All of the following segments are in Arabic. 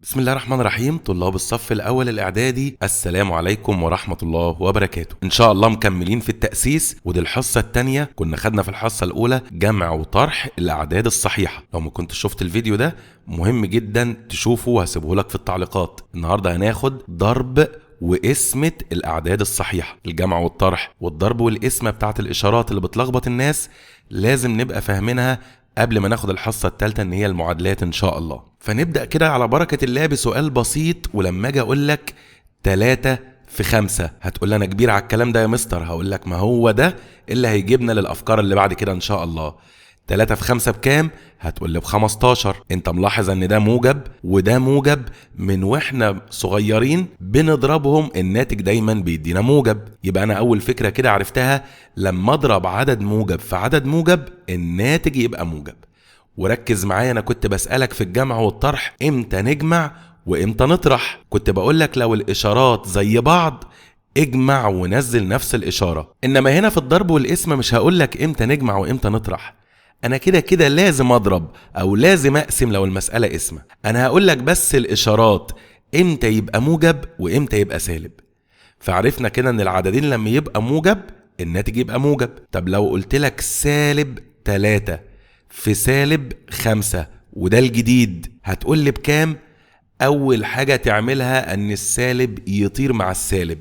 بسم الله الرحمن الرحيم. طلاب الصف الأول الإعدادي، السلام عليكم ورحمة الله وبركاته. إن شاء الله مكملين في التأسيس، ودي الحصة التانية. كنا خدنا في الحصة الأولى جمع وطرح الأعداد الصحيحة. لو ما كنت شفت الفيديو ده مهم جدا تشوفه وهسيبه لك في التعليقات. النهاردة هناخد ضرب وقسمة الأعداد الصحيحة. الجمع والطرح والضرب والقسمة بتاعت الإشارات اللي بتلخبط الناس لازم نبقى فاهمينها قبل ما ناخد الحصة التالتة ان هي المعادلات ان شاء الله. فنبدأ كده على بركة الله بسؤال بسيط، ولما اجي اقول لك 3 في 5 هتقول لي انا كبير على الكلام ده يا مستر. هقول لك ما هو ده اللي هيجيبنا للافكار اللي بعد كده ان شاء الله. 3 في 5 بكام؟ هتقول لي ب15. انت ملاحظ ان ده موجب وده موجب، من واحنا صغيرين بنضربهم الناتج دايما بيدينا موجب. يبقى انا اول فكرة كده عرفتها، لما اضرب عدد موجب في عدد موجب الناتج يبقى موجب. وركز معايا، انا كنت بسألك في الجمع والطرح امتى نجمع وامتى نطرح. كنت بقولك لو الاشارات زي بعض اجمع ونزل نفس الاشارة. انما هنا في الضرب والقسمة مش هقولك امتى نجمع وامتى نطرح، انا كده كده لازم اضرب او لازم اقسم لو المسألة قسمة. انا هقولك بس الاشارات امتى يبقى موجب وامتى يبقى سالب. فعرفنا كده ان العددين لما يبقى موجب الناتج يبقى موجب. طب لو قلت لك سالب 3 في سالب 5 وده الجديد هتقول لي بكام؟ اول حاجة تعملها ان السالب يطير مع السالب.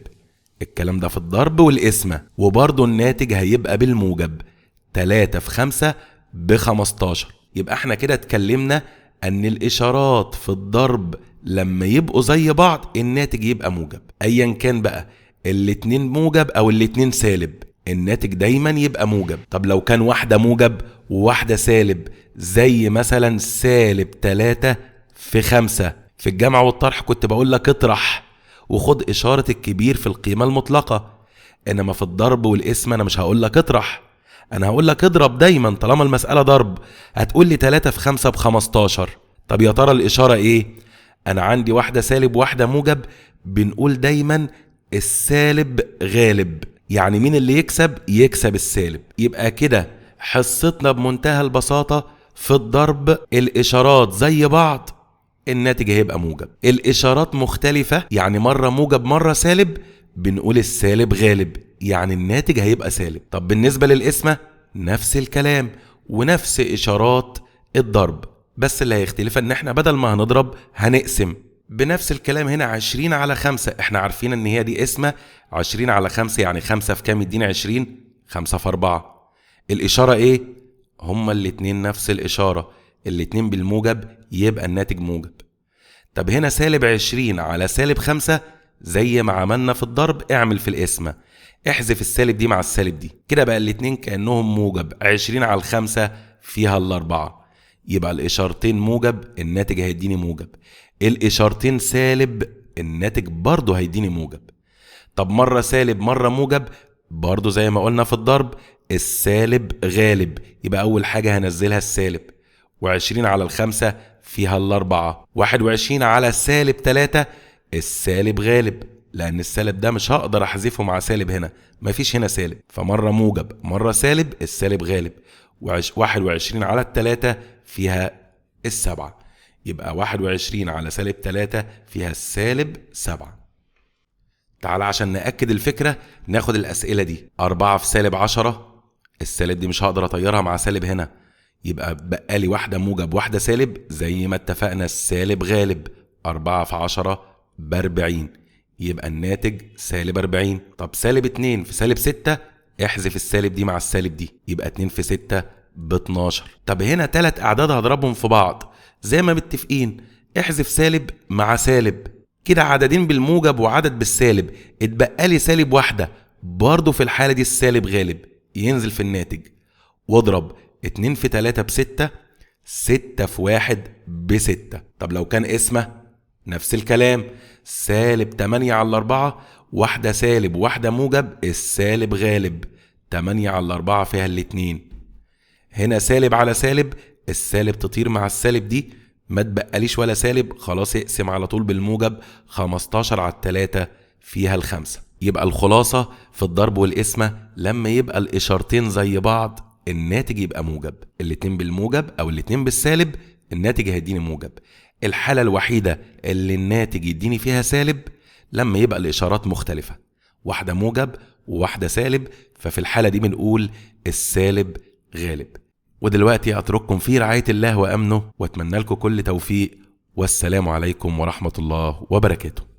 الكلام ده في الضرب والقسمة، وبرضه الناتج هيبقى بالموجب. 3 في 5 ب15. يبقى احنا كده اتكلمنا ان الاشارات في الضرب لما يبقوا زي بعض الناتج يبقى موجب. ايا كان بقى الاتنين موجب او الاتنين سالب الناتج دايما يبقى موجب. طب لو كان واحدة موجب وواحدة سالب، زي مثلا سالب 3 في 5، في الجمع والطرح كنت بقول لك اطرح وخد إشارة الكبير في القيمة المطلقة. إنما في الضرب والقسمة أنا مش هقول لك اطرح، أنا هقول لك اضرب دايما طالما المسألة ضرب. هتقول لي 3 في 5 ب15. طب يا ترى الإشارة إيه؟ أنا عندي واحدة سالب واحدة موجب، بنقول دايما السالب غالب. يعني مين اللي يكسب؟ يكسب السالب. يبقى كده حصتنا بمنتهى البساطة في الضرب الإشارات زي بعض الناتج هيبقى موجب. الإشارات مختلفة يعني مرة موجب مرة سالب بنقول السالب غالب، يعني الناتج هيبقى سالب. طب بالنسبة للقسمة نفس الكلام ونفس إشارات الضرب، بس اللي هيختلف ان احنا بدل ما هنضرب هنقسم. بنفس الكلام هنا 20 على 5، احنا عارفين ان هي دي قسمة. 20 على 5 يعني 5 في كام يدينا 20؟ 5 في 4. الإشارة ايه؟ هما الاتنين نفس الإشارة، الاتنين بالموجب يبقى الناتج موجب. طب هنا سالب 20 على سالب 5 زي ما عملنا في الضرب اعمل في القسمة. احذف السالب دي مع السالب دي، كده بقى الاتنين كأنهم موجب. 20 على 5 فيها الأربعة، يبقى الإشارتين موجب الناتج هيديني موجب. الإشارتين سالب الناتج برضو هيديني موجب. طب مرة سالب مرة موجب، برضو زي ما قلنا في الضرب السالب غالب، يبقى أول حاجة هنزلها السالب. 20 على 5 فيها الأربعة. 21 على سالب 3 السالب غالب، لأن السالب ده مش هقدر أحذفه مع سالب، هنا مفيش هنا سالب، فمرة موجب مرة سالب السالب غالب. 21 على 3 فيها السبعة، يبقى 21 على سالب 3 فيها السالب 7. تعال عشان نأكد الفكرة ناخد الأسئلة دي. 4 في سالب 10، السالب دي مش هقدر أطيرها مع سالب هنا، يبقى بقالي واحدة موجب واحدة سالب زي ما اتفقنا السالب غالب. 4 في 10 ب40، يبقى الناتج سالب 40. طب سالب 2 في سالب 6، احذف السالب دي مع السالب دي، يبقى 2 في 6 ب12. طب هنا 3 أعداد هضربهم في بعض زي ما متفقين، احذف سالب مع سالب، كده عددين بالموجب وعدد بالسالب، اتبقى لي سالب واحدة، برضو في الحالة دي السالب غالب ينزل في الناتج. واضرب 2 في 3 ب6، 6 في 1 ب6. طب لو كان قسمة نفس الكلام، سالب 8 على 4، واحدة سالب واحدة موجب السالب غالب. 8 على 4 فيها الاتنين. هنا سالب على سالب السالب تطير مع السالب دي، ما تبقاليش ولا سالب، خلاص اقسم على طول بالموجب. 15 على 3 فيها الخمسة. يبقى الخلاصة في الضرب والقسمة لما يبقى الإشارتين زي بعض الناتج يبقى موجب. الاتنين بالموجب او الاتنين بالسالب الناتج هيديني موجب. الحالة الوحيدة اللي الناتج يديني فيها سالب لما يبقى الإشارات مختلفة، واحدة موجب وواحدة سالب، ففي الحالة دي بنقول السالب غالب. ودلوقتي أترككم في رعاية الله وأمنه، وأتمنى لكم كل توفيق، والسلام عليكم ورحمة الله وبركاته.